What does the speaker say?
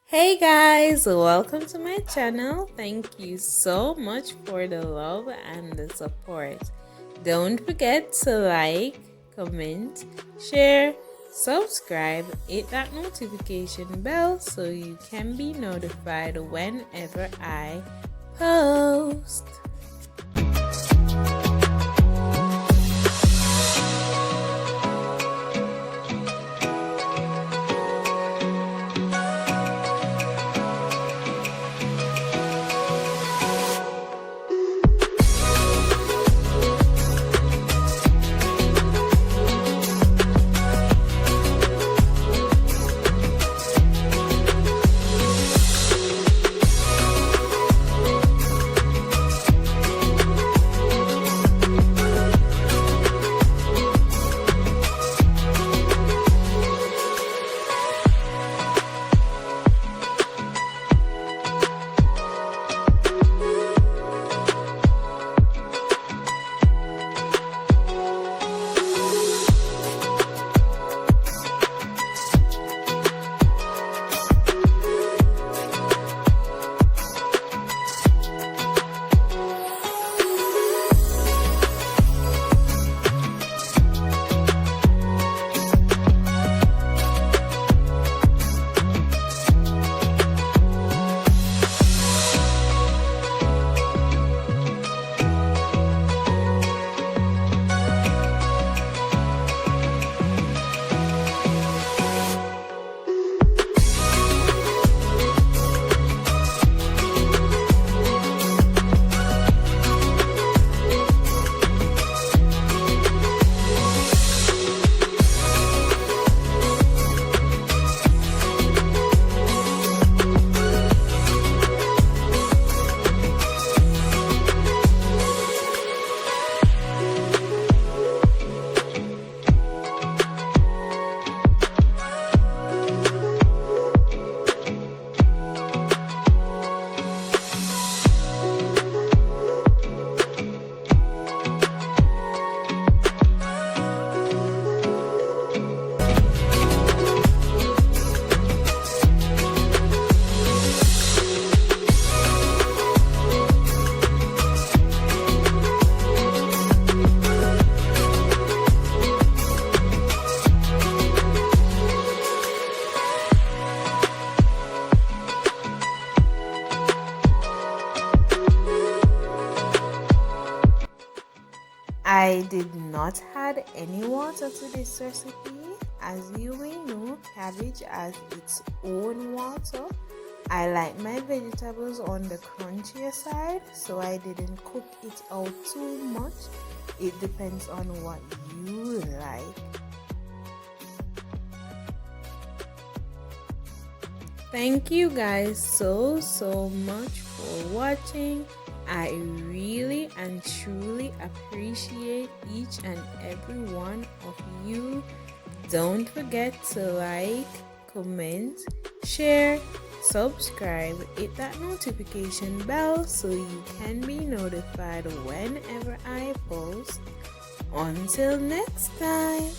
Hey guys, welcome to my channel. Thank you so much for the love and the support. Don't forget to like, comment, share, subscribe, hit that notification bell so you can be notified whenever I post. I did not add any water to this recipe. As you will know, cabbage has its own water. I like my vegetables on the crunchier side, so I didn't cook it out too much. It depends on what you like. Thank you guys so much for watching. I really and truly appreciate each and every one of you. Don't forget to like, comment, share, subscribe, hit that notification bell so you can be notified whenever I post. Until next time.